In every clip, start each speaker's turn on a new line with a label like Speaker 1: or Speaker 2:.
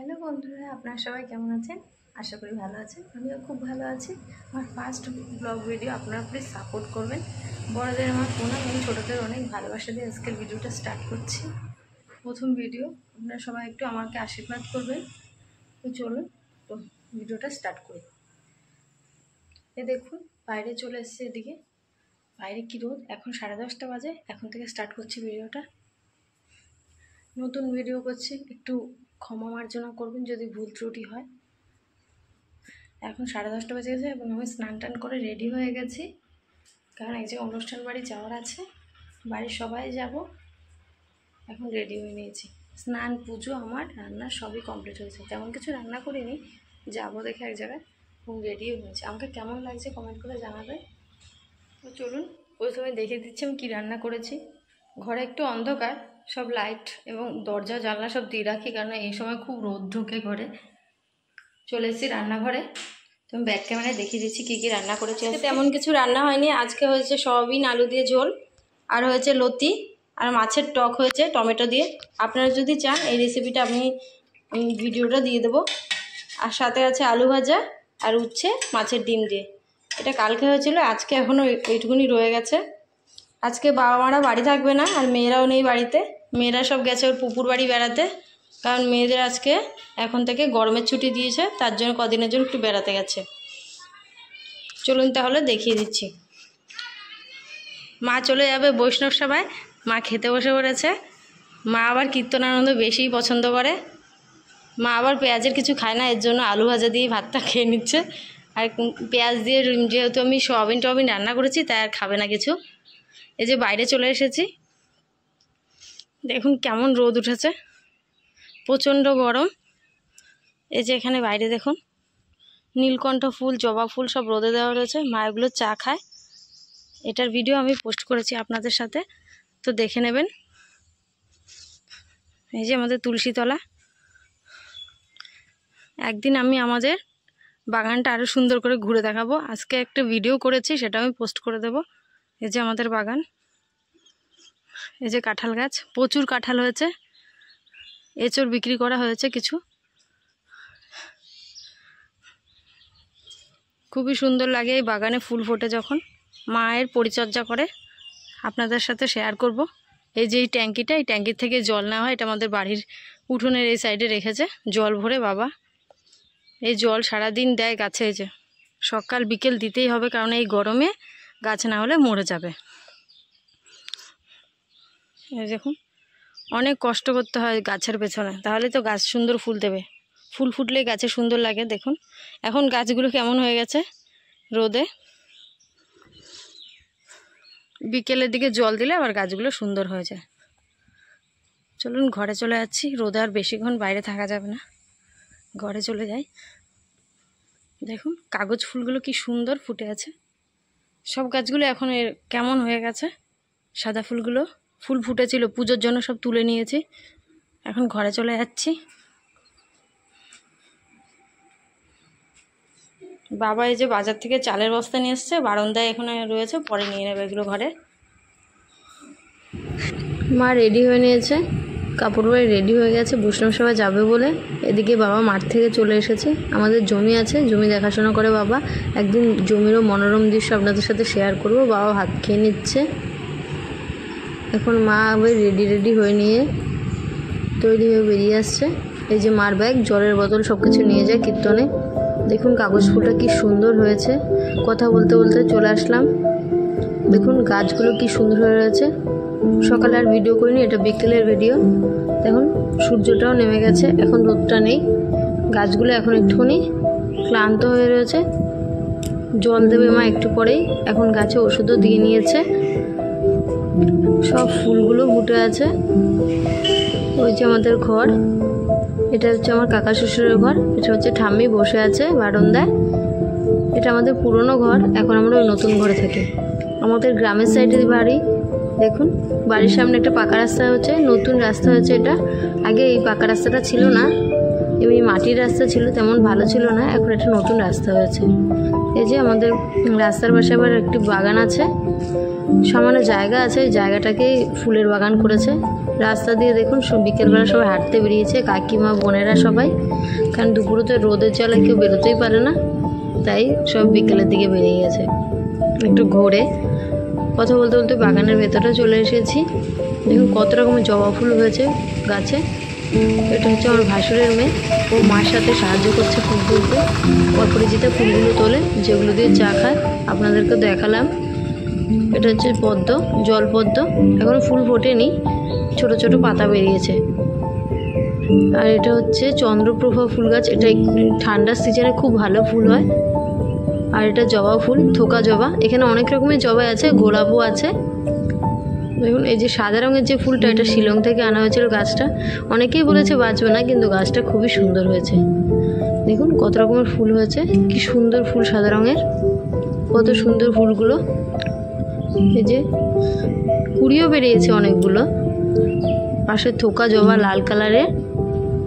Speaker 1: Hello বন্ধুরা, আপনারা সবাই কেমন আছেন? আশা করি ভালো আছেন। আমিও খুব ভালো আছি। আমার ফার্স্ট ব্লগ ভিডিও, আপনারা প্লিজ সাপোর্ট করবেন। বড়দের আমার প্রণাম এবং ছোটোদের অনেক ভালোবাসা দিয়ে আজকের ভিডিওটা স্টার্ট করছি। প্রথম ভিডিও, আপনারা সবাই একটু আমাকে আশীর্বাদ করবেন। তো চলুন তো ভিডিওটা স্টার্ট করি। দেখুন বাইরে চলে এসছে, এদিকে বাইরে কী রোদ। এখন 10:30 বাজে। এখন থেকে স্টার্ট করছি ভিডিওটা। নতুন ভিডিও করছি, একটু ক্ষমা মার্জনা করবেন যদি ভুল ত্রুটি হয়। এখন 10:30 বাজে গেছে এবং আমি স্নান টান করে রেডি হয়ে গেছি, কারণ এই যে অনুষ্ঠান বাড়ি যাওয়ার আছে, বাড়ির সবাই যাব। এখন রেডি হয়ে নিয়েছি। স্নান, পুজো, আমার রান্না সবই কমপ্লিট হয়েছে। তেমন কিছু রান্না করিনি, যাবো দেখে এক জায়গায়, এবং রেডিও হয়েছে। আমাকে কেমন লাগছে কমেন্ট করে জানাবে। তো চলুন প্রথমে দেখিয়ে দিচ্ছি আমি কী রান্না করেছি। ঘরে একটু অন্ধকার, সব লাইট এবং দরজা জানলা সব দিয়ে রাখি, কারণ এই সময় খুব রোদ ঢোকে ঘরে। চলে এসেছি রান্নাঘরে। তো আমি ব্যাক ক্যামেরায় দেখিয়ে দিচ্ছি কী কী রান্না করেছি। তেমন কিছু রান্না হয়নি আজকে। হয়েছে সয়াবিন আলু দিয়ে ঝোল, আর হয়েছে লতি, আর মাছের টক হয়েছে টমেটো দিয়ে। আপনারা যদি চান এই রেসিপিটা আমি ভিডিওটা দিয়ে দেবো। আর সাথে আছে আলু ভাজা আর উচ্ছে মাছের ডিম দিয়ে। এটা কালকে হয়েছিল, আজকে এখনও এইটুকুনি রয়ে গেছে। আজকে বাবা মারা বাড়ি থাকবে না, আর মেয়েরাও নেই বাড়িতে। মেয়েরা সব গেছে ওর পুকুর বাড়ি বেড়াতে, কারণ মেয়েদের আজকে এখন থেকে গরমের ছুটি দিয়েছে, তার জন্য কদিনের জন্য একটু বেড়াতে গেছে। চলুন তাহলে দেখিয়ে দিচ্ছি। মা চলে যাবে বৈষ্ণব সভায়, মা খেতে বসে পড়েছে। মা আবার কীর্তনানন্দ বেশিই পছন্দ করে। মা আবার পেঁয়াজের কিছু খায় না, এর জন্য আলু ভাজা দিয়ে ভাতটা খেয়ে নিচ্ছে। আর পেঁয়াজ দিয়ে, যেহেতু আমি সোয়াবিন টোয়াবিন রান্না করেছি, তাই আর খাবে না কিছু। এই যে বাইরে চলে এসেছি, দেখুন কেমন রোদ উঠেছে, প্রচণ্ড গরম। এই যে এখানে বাইরে দেখুন নীলকণ্ঠ ফুল, জবা ফুল সব রোদে দেওয়া রয়েছে। মা এগুলো চা খায়। এটার ভিডিও আমি পোস্ট করেছি আপনাদের সাথে, তো দেখে নেবেন। এই যে আমাদের তুলসীতলা। একদিন আমি আমাদের বাগানটা আরও সুন্দর করে ঘুরে দেখাবো। আজকে একটা ভিডিও করেছি, সেটা আমি পোস্ট করে দেব। এই যে আমাদের বাগান। এই যে কাঁঠাল গাছ, প্রচুর কাঁঠাল হয়েছে। এঁচড় বিক্রি করা হয়েছে কিছু। খুবই সুন্দর লাগে এই বাগানে ফুল ফোটে যখন। মায়ের পরিচর্যা করে, আপনাদের সাথে শেয়ার করব। এই যে এই ট্যাঙ্কিটা, এই ট্যাঙ্কির থেকে জল নেওয়া হয়। এটা আমাদের বাড়ির উঠোনের এই সাইডে রেখেছে জল ভরে বাবা। এই জল সারাদিন দেয় গাছে। এই যে সকাল বিকেল দিতেই হবে, কারণ এই গরমে গাছ না হলে মরে যাবে। এই দেখুন অনেক কষ্ট করতে হয় গাছের পেছনে, তাহলে তো গাছ সুন্দর ফুল দেবে। ফুল ফুটলে গাছে সুন্দর লাগে। দেখুন এখন গাছগুলো কেমন হয়ে গেছে রোদে। বিকেলের দিকে জল দিলে আবার গাছগুলো সুন্দর হয়ে যায়। চলুন ঘরে চলে যাচ্ছি, রোদে আর বেশিক্ষণ বাইরে থাকা যাবে না, ঘরে চলে যাই। দেখুন কাগজ ফুলগুলো কি সুন্দর ফুটে আছে। সব গাছগুলো এখন কেমন হয়ে গেছে। সাদা ফুলগুলো ফুল ফুটেছিল পুজোর জন্য, সব তুলে নিয়েছি। এখন ঘরে চলে যাচ্ছি। বাবা এই যে বাজার থেকে চালের বস্তা নিয়ে এসছে, বারান্দায় এখানে রয়েছে, পরে নিয়ে নেবে এগুলো ঘরে। মা রেডি হয়ে নিয়েছে, কাপড় পরে রেডি হয়ে গেছে, বৈষ্ণব সভায় যাবে বলে। এদিকে বাবা মাঠ থেকে চলে এসেছে। আমাদের জমি আছে, জমি দেখাশোনা করে বাবা। একদিন জমিরও মনোরম দৃশ্য আপনাদের সাথে শেয়ার করব। বাবা ভাত খেয়ে নিচ্ছে। এখন মা আবার রেডি হয়ে নিয়ে তৈরি হয়ে বেরিয়ে আসছে। এই যে মার ব্যাগ, জলের বোতল সব কিছু নিয়ে যায় কীর্তনে। দেখুন কাগজ ফুলটা কি সুন্দর হয়েছে। কথা বলতে বলতে চলে আসলাম। দেখুন গাছগুলো কি সুন্দর হয়ে রয়েছে। সকালে আর ভিডিও করিনি, এটা বিকেলের ভিডিও। দেখুন সূর্যটাও নেমে গেছে, এখন রোদটা নেই। গাছগুলো এখন একটুখানি ক্লান্ত হয়ে রয়েছে। জল দেবে মা একটু পরেই। এখন গাছে ওষুধও দিয়ে নিয়েছে। সব ফুলগুলো ফুটে আছে। ওই যে আমাদের ঘর, এটা হচ্ছে আমার কাকা শ্বশুরের ঘর। এটা হচ্ছে ঠাম্মি বসে আছে বারান্দায়। এটা আমাদের পুরনো ঘর, এখন আমরা ওই নতুন ঘরে থাকি। আমাদের গ্রামের সাইডের বাড়ি। দেখুন বাড়ির সামনে একটা পাকা রাস্তা হচ্ছে, নতুন রাস্তা হয়েছে এটা। আগে এই পাকা রাস্তাটা ছিল না, এমনি মাটির রাস্তা ছিল, তেমন ভালো ছিল না। এখন একটা নতুন রাস্তা হয়েছে। এই যে আমাদের রাস্তার পাশে আবার একটি বাগান আছে, সামান্য জায়গা আছে, এই জায়গাটাকে ফুলের বাগান করেছে। রাস্তা দিয়ে দেখুন বিকেলবেলা সবাই হাঁটতে বেরিয়েছে, কাকিমা বোনেরা সবাই, কারণ দুপুরে তো রোদের জ্বালায় কেউ বেরোতেই পারে না, তাই সব বিকেলের দিকে বেরিয়ে গেছে একটু ঘোরে। কথা বলতে বলতে বাগানের ভেতরে চলে এসেছি। দেখুন কত রকমের জবা ফুল হয়েছে গাছে। এটা হচ্ছে আমার ভাসুরের মেয়ে, ও মার সাথে সাহায্য করছে ফুল তুলতে। অপরিচিতা ফুলগুলো তোলে, যেগুলো দিয়ে চা খায়, আপনাদেরকে দেখালাম। এটা হচ্ছে পদ্ম, জল পদ্ম, এখনও ফুল ফোটেনি, ছোট ছোট পাতা বেরিয়েছে। আর এটা হচ্ছে চন্দ্রপ্রভা ফুল গাছ, এটা ঠান্ডার সিজনে খুব ভালো ফুল হয়। আর এটা জবা ফুল, থোকা জবা, এখানে অনেক রকমের জবা আছে, গোলাপও আছে। দেখুন এই যে সাদা রঙের যে ফুলটা, এটা শিলং থেকে আনা হয়েছিল গাছটা। অনেকেই বলেছে বাঁচবে না, কিন্তু গাছটা খুবই সুন্দর হয়েছে। দেখুন কত রকমের ফুল হয়েছে, কি সুন্দর ফুল, সাদা রঙের, কত সুন্দর ফুলগুলো। এই যে কুড়িও বেরিয়েছে অনেকগুলো। পাশে থোকা জবা লাল কালারের,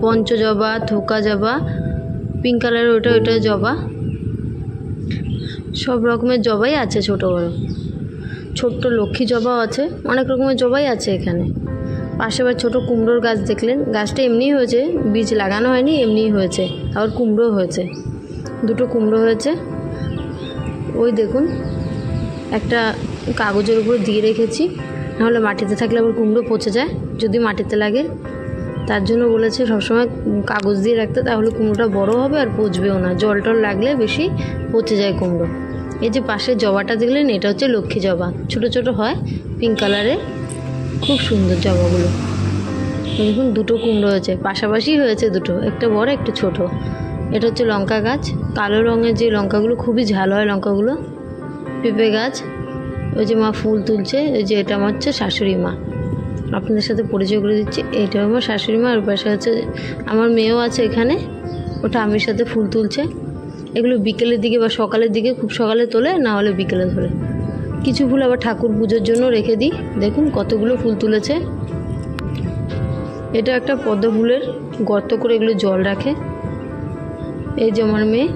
Speaker 1: পঞ্চ জবা, থোকা জবা, পিঙ্ক কালারের ওটা জবা, সব রকমের জবাই আছে, ছোট বড়। ছোট্ট লক্ষ্মী জবাও আছে, অনেক রকমের জবাই আছে এখানে। পাশে আবার ছোটো কুমড়োর গাছ দেখলেন, গাছটা এমনিই হয়েছে, বীজ লাগানো হয়নি, এমনিই হয়েছে। আবার কুমড়ো হয়েছে, দুটো কুমড়ো হয়েছে। ওই দেখুন একটা কাগজের উপর দিয়ে রেখেছি, নাহলে মাটিতে থাকলে আবার কুমড়ো পচে যায় যদি মাটিতে লাগে। তার জন্য বলেছে সবসময় কাগজ দিয়ে রাখতে, তাহলে কুমড়োটা বড় হবে আর পচবেও না। জল টল লাগলে বেশি পচে যায় কুমড়ো। এই যে পাশের জবাটা দেখলেন, এটা হচ্ছে লক্ষ্মী জবা, ছোট ছোট হয়, পিঙ্ক কালারের, খুব সুন্দর জবাগুলো। দেখুন দুটো কুমড়ো হয়েছে, পাশাপাশি হয়েছে দুটো, একটা বড় একটা ছোট। এটা হচ্ছে লঙ্কা গাছ, কালো রঙের যে লঙ্কাগুলো, খুবই ঝাল হয় লঙ্কাগুলো। পেঁপে গাছ, ওই যে মা ফুল তুলছে, ওই যে এটা আমার হচ্ছে শাশুড়ি মা, আপনাদের সাথে পরিচয় করে দিচ্ছি। এইটা আমার শাশুড়ি মা, আর পাশে হচ্ছে আমার মেয়েও আছে এখানে, ওটা আমির সাথে ফুল তুলছে। এগুলো বিকেলের দিকে বা সকালের দিকে, খুব সকালে তোলে, না হলে বিকেলে তোলে। কিছু ফুল আবার ঠাকুর পুজোর জন্য রেখে দিই। দেখুন কতগুলো ফুল তুলেছে। এটা একটা পদ্ম ফুলের গর্ত করে এগুলো জল রাখে। এই যে আমার মেয়ে,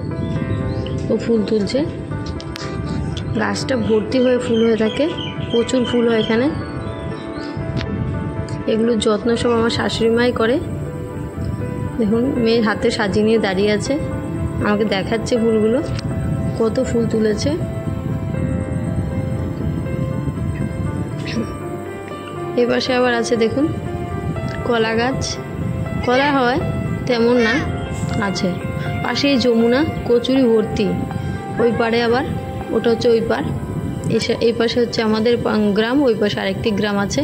Speaker 1: ও ফুল তুলছে। গাছটা ভর্তি হয়ে ফুল হয়ে থাকে, প্রচুর ফুল হয় এখানে। এগুলোর যত্ন সব আমার শাশুড়ি মাই করে। দেখুন মেয়ের হাতে সাজিয়ে নিয়ে দাঁড়িয়ে আছে, আমাকে দেখাচ্ছে ফুলগুলো, কত ফুল তুলেছে। এ পাশে আবার আছে দেখুন কলা গাছ, কলা হয় তেমন না, আছে। পাশেই যমুনা, কচুরি ভর্তি। ওই পারে আবার, ওটা হচ্ছে ওই পার, এই পাশে হচ্ছে আমাদের গ্রাম, ওই পাশে আরেকটি গ্রাম আছে।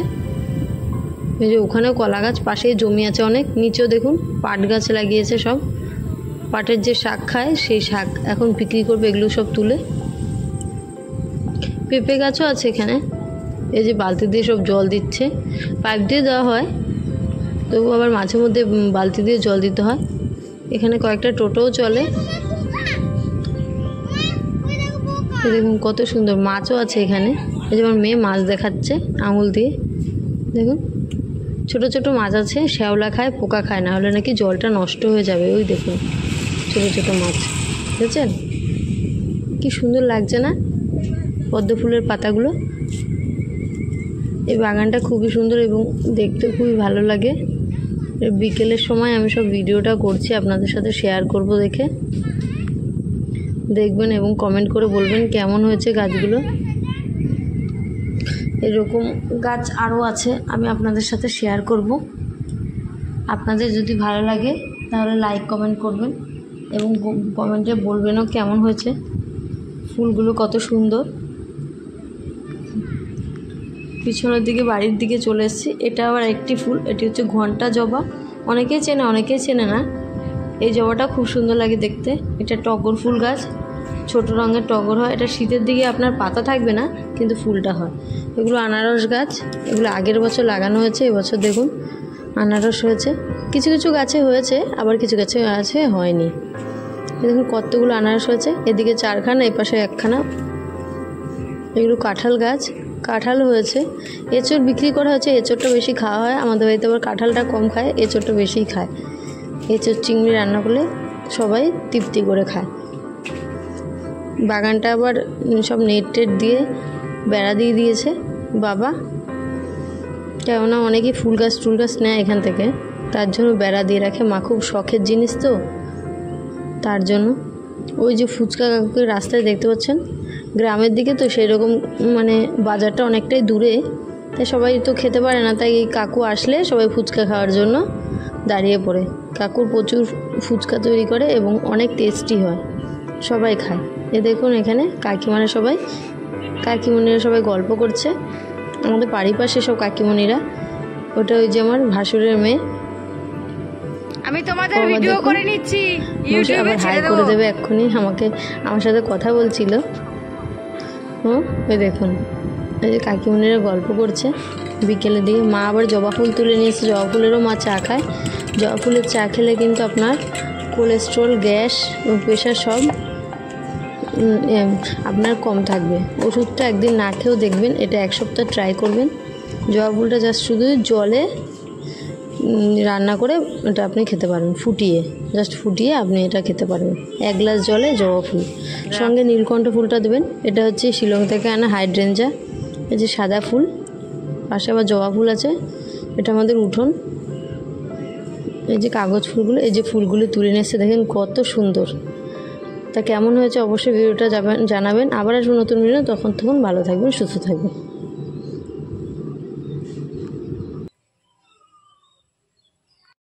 Speaker 1: এই যে ওখানেও কলা গাছ, পাশেই জমি আছে অনেক। নিচেও দেখুন পাট গাছ লাগিয়েছে সব, পাটের যে শাক খায় সেই শাক এখন বিক্রি করবে, এগুলো সব তুলে। পেঁপে গাছও আছে এখানে। এই যে বালতি দিয়ে সব জল দিচ্ছে, পাইপ দিয়ে দেওয়া হয়, তবু আবার মাঝে মধ্যে বালতি দিয়ে জল দিতে হয়। এখানে কয়েকটা টোটোও চলে। দেখুন কত সুন্দর, মাছও আছে এখানে। এই যে আমার মেয়ে মাছ দেখাচ্ছে আঙুল দিয়ে, দেখুন ছোট ছোট মাছ আছে, শ্যাওলা খায়, পোকা খায় না, হলে নাকি জলটা নষ্ট হয়ে যাবে। ওই দেখুন ছোট ছোট মাছ, বুঝেছেন কি সুন্দর লাগছে না পদ্ম ফুলের পাতাগুলো। এই বাগানটা খুবই সুন্দর এবং দেখতে খুবই ভালো লাগে। বিকেলের সময় আমি সব ভিডিওটা করছি, আপনাদের সাথে শেয়ার করব, দেখে দেখবেন এবং কমেন্ট করে বলবেন কেমন হয়েছে গাছগুলো। এরকম গাছ আরও আছে, আমি আপনাদের সাথে শেয়ার করব। আপনাদের যদি ভালো লাগে তাহলে লাইক কমেন্ট করবেন এবং কমেন্টে বলবেনও কেমন হয়েছে, ফুলগুলো কত সুন্দর। পিছনের দিকে বাড়ির দিকে চলে এসেছি। এটা আবার একটি ফুল, এটি হচ্ছে ঘণ্টা জবা, অনেকেই চেনে অনেকেই চেনে না। এই জবাটা খুব সুন্দর লাগে দেখতে। এটা টগর ফুল গাছ, ছোট রঙের টগর হয়। এটা শীতের দিকে আপনার পাতা থাকবে না, কিন্তু ফুলটা হয়। এগুলো আনারস গাছ, এগুলো আগের বছর লাগানো হয়েছে, এবছর দেখুন আনারস হয়েছে। কিছু কিছু গাছে হয়েছে, আবার কিছু গাছে আছে হয়নি। দেখুন কতগুলো আনারস হয়েছে, এদিকে 4খানা, এই পাশে 1খানা। এগুলো কাঁঠাল গাছ, কাঁঠাল হয়েছে। এঁচড় বিক্রি করা হয়েছে, এঁচড়টা বেশি খাওয়া হয় আমাদের বাড়িতে, আবার কাঁঠালটা কম খায়, এঁচড়টা বেশিই খায়। এঁচড় চিংড়ি রান্না করলে সবাই তৃপ্তি করে খায়। বাগানটা আবার সব নেট টেট দিয়ে বেড়া দিয়ে দিয়েছে বাবা। কেননা অনেকেই ফুল গাছ নেয় এখান থেকে, তার জন্য বেড়া দিয়ে রাখে। মা খুব শখের জিনিস তো, তার জন্য। ওই যে ফুচকা কাকুকে রাস্তায় দেখতে পাচ্ছেন, গ্রামের দিকে তো সেই রকম মানে বাজারটা অনেকটাই দূরে, তাই সবাই তো খেতে পারে না, তাই এই কাকু আসলে সবাই ফুচকা খাওয়ার জন্য দাঁড়িয়ে পড়ে। কাকুর প্রচুর ফুচকা তৈরি করে এবং অনেক টেস্টি হয়, সবাই খায়। এ দেখুন এখানে কাকিমারা সবাই গল্প করছে, আমাদের বাড়ির পাশে সব কাকিমণিরা। ওটা ওই যে আমার ভাসুরের মেয়ে।
Speaker 2: আমি তোমাদের ভিডিও করে নিচ্ছি, ইউটিউবে
Speaker 1: হাই করে দেবে এক্ষুনি, আমার সাথে কথা বলছিল। ওই দেখুন এই যে কাকিমণিরা গল্প করছে। বিকেলের দিকে মা আবার জবা ফুল তুলে নিয়ে এসেছে, জবা ফুলেরও মা চা খায়। জবা ফুলের চা খেলে কিন্তু আপনার কোলেস্ট্রল, গ্যাস এবং প্রেশার সব আপনার কম থাকবে। ওষুধটা একদিন না খেয়েও দেখবেন, এটা 1 সপ্তাহ ট্রাই করবেন। জবা ফুলটা জাস্ট শুধু জলে রান্না করে এটা আপনি খেতে পারবেন, ফুটিয়ে আপনি এটা খেতে পারবেন। 1 গ্লাস জলে জবা ফুল, সঙ্গে নীলকণ্ঠ ফুলটা দেবেন। এটা হচ্ছে শিলং থেকে আনা হাইড্রেঞ্জা। এই যে সাদা ফুল, পাশে আবার জবা ফুল আছে। এটা আমাদের উঠোন। এই যে কাগজ ফুলগুলো, এই যে ফুলগুলো তুলে নিয়ে এসে দেখেন কত সুন্দর। তা কেমন হয়েছে অবশ্যই ভিডিওটা জানাবেন। আবার আসবো নতুন ভিডিও, তখন ভালো থাকবেন, সুস্থ থাকবেন।